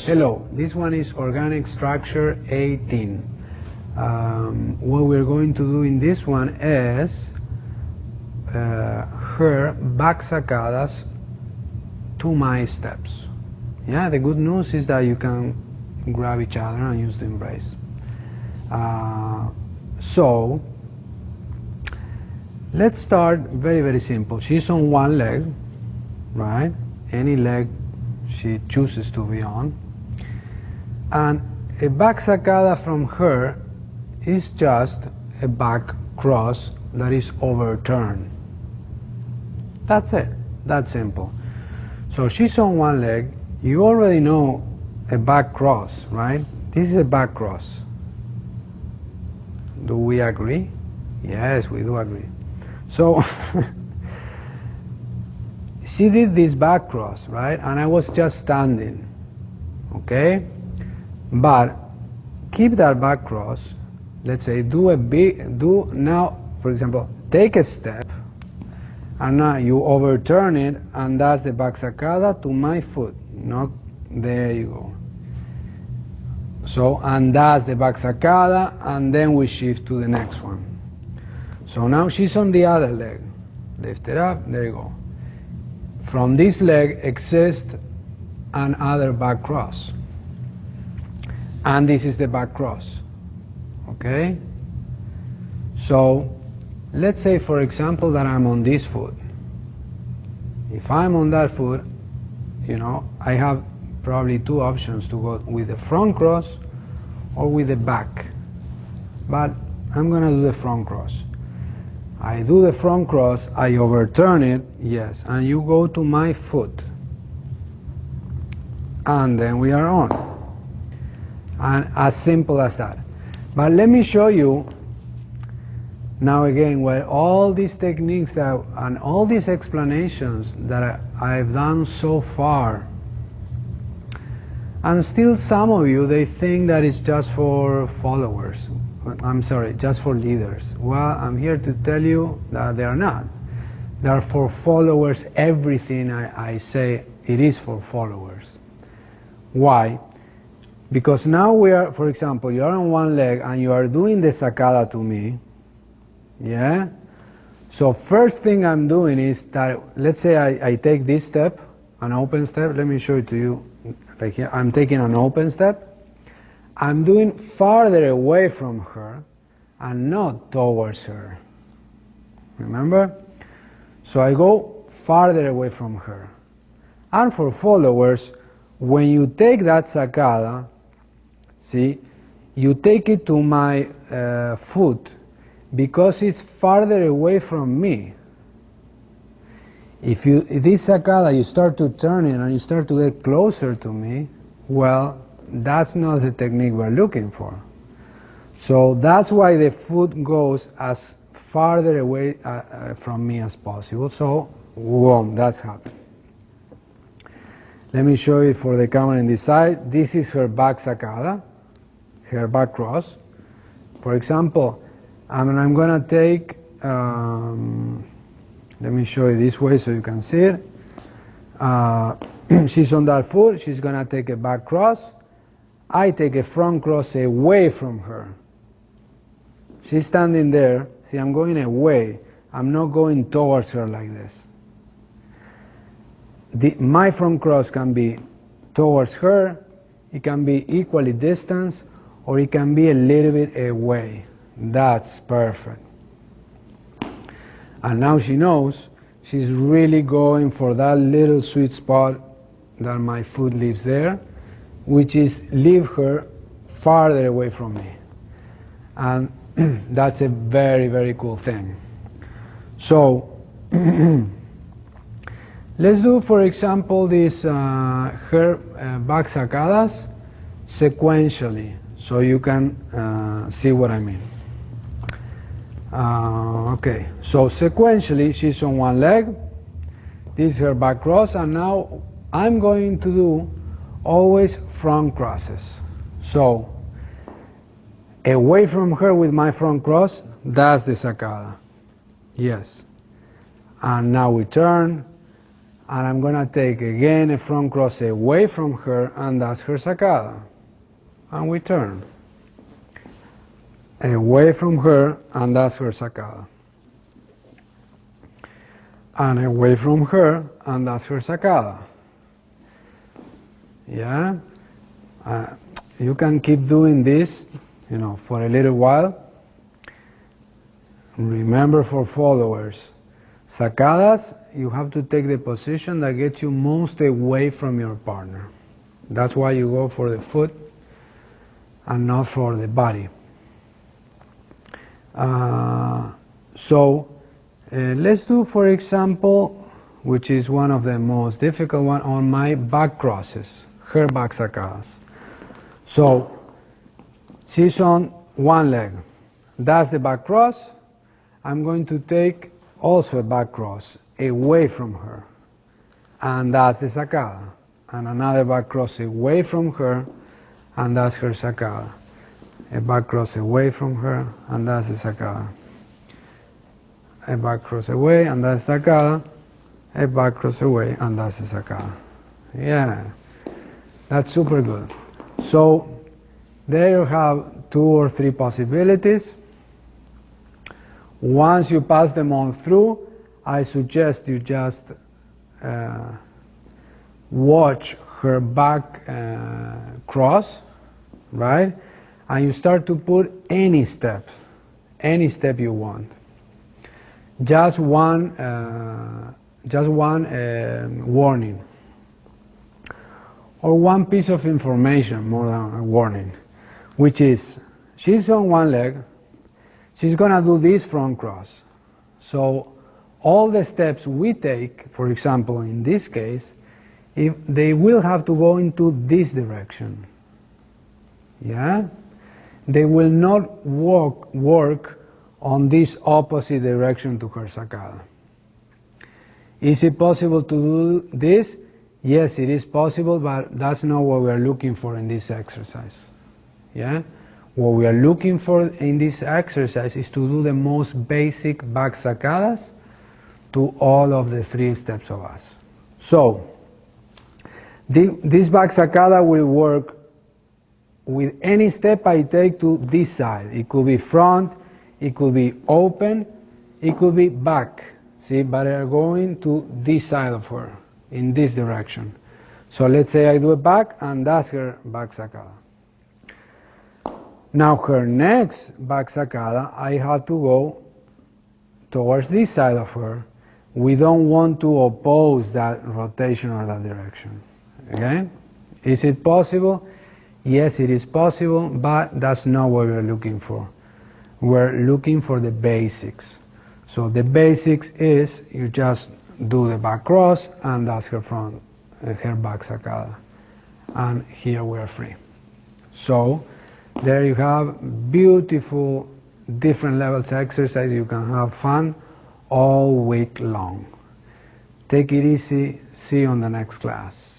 Hello, this one is organic structure 18. What we're going to do in this one is her back sacadas to my steps. Yeah, the good news is that you can grab each other and use the embrace. So let's start very simple. She's on one leg, right? Any leg she chooses to be on. And a back saccada from her is just a back cross that is overturned. That's it. That's simple. So she's on one leg. You already know a back cross, right? This is a back cross. Do we agree? Yes, we do agree. So she did this back cross, right? And I was just standing, okay? But keep that back cross. Let's say do now, for example, take a step, and now you overturn it, and that's the back saccada to my foot. Not there you go. So, and that's the back saccada, and then we shift to the next one. So now she's on the other leg. Lift it up, there you go. From this leg exists another back cross. And this is the back cross. Okay? So, let's say for example that I'm on this foot. If I'm on that foot, you know, I have probably two options to go with the front cross or with the back. But I'm going to do the front cross. I do the front cross, I overturn it, yes, and you go to my foot. And then we are on. And as simple as that. But let me show you now again where all these techniques and all these explanations that I've done so far, and still some of you, they think that it's just for followers. I'm sorry, just for leaders. Well, I'm here to tell you that they are not. They are for followers. Everything I say, it is for followers. Why? Because now we are, for example, you are on one leg and you are doing the saccada to me. Yeah? So first thing I'm doing is that, let's say I take this step, an open step. Let me show it to you. Like here, I'm taking an open step. I'm doing farther away from her and not towards her. Remember? So I go farther away from her. And for followers, when you take that saccada, see, you take it to my foot because it's farther away from me. If this saccada, you start to turn it and you start to get closer to me, well, that's not the technique we're looking for. So that's why the foot goes as farther away from me as possible. So, boom, that's happened. Let me show you for the camera in this side. This is her back saccada, her back cross. For example, I'm going to take, let me show you this way so you can see it. She's on that foot, she's going to take a back cross. I take a front cross away from her. She's standing there. See, I'm going away. I'm not going towards her like this. My front cross can be towards her, it can be equally distant, or it can be a little bit away. That's perfect. And now she knows she's really going for that little sweet spot that my foot leaves there, which is leave her farther away from me. And that's a very cool thing. So let's do, for example, this her back saccadas sequentially, so you can see what I mean. Okay, so sequentially, she's on one leg. This is her back cross, and now I'm going to do always front crosses. So away from her with my front cross, that's the saccada. Yes. And now we turn, and I'm going to take again a front cross away from her, and that's her sacada. And we turn. Away from her, and that's her sacada. And away from her, and that's her sacada. Yeah? You can keep doing this, for a little while. Remember, for followers, sacadas, you have to take the position that gets you most away from your partner. That's why you go for the foot and not for the body. Let's do, for example, which is one of the most difficult one, on my back crosses, her back sacadas. So she's on one leg. That's the back cross. I'm going to take also a back cross away from her, and that's the sacada. And another back cross away from her, and that's her sacada. A back cross away from her, and that's the sacada. A back cross away, and that's sacada. A back cross away, and that's the sacada. Yeah, that's super good. So there you have 2 or 3 possibilities. Once you pass them on through, I suggest you just watch her back cross, right? And you start to put any step you want. Just one warning, or one piece of information more than a warning, which is she's on one leg. She's going to do this front cross. So all the steps we take, for example, in this case, if they will have to go into this direction. Yeah? They will not work on this opposite direction to her sacada. Is it possible to do this? Yes, it is possible, but that's not what we are looking for in this exercise. Yeah? What we are looking for in this exercise is to do the most basic back sacadas to all of the 3 steps of us. So, this back sacada will work with any step I take to this side. It could be front, it could be open, it could be back. See, but I'm going to this side of her, in this direction. So let's say I do it back, and that's her back sacada. Now her next back sacada, I have to go towards this side of her. We don't want to oppose that rotation or that direction. Okay? Is it possible? Yes, it is possible, but that's not what we're looking for. We're looking for the basics. So the basics is you just do the back cross, and that's her back sacada. And here we are free. So there you have beautiful different levels exercise. You can have fun all week long. Take it easy. See you on the next class.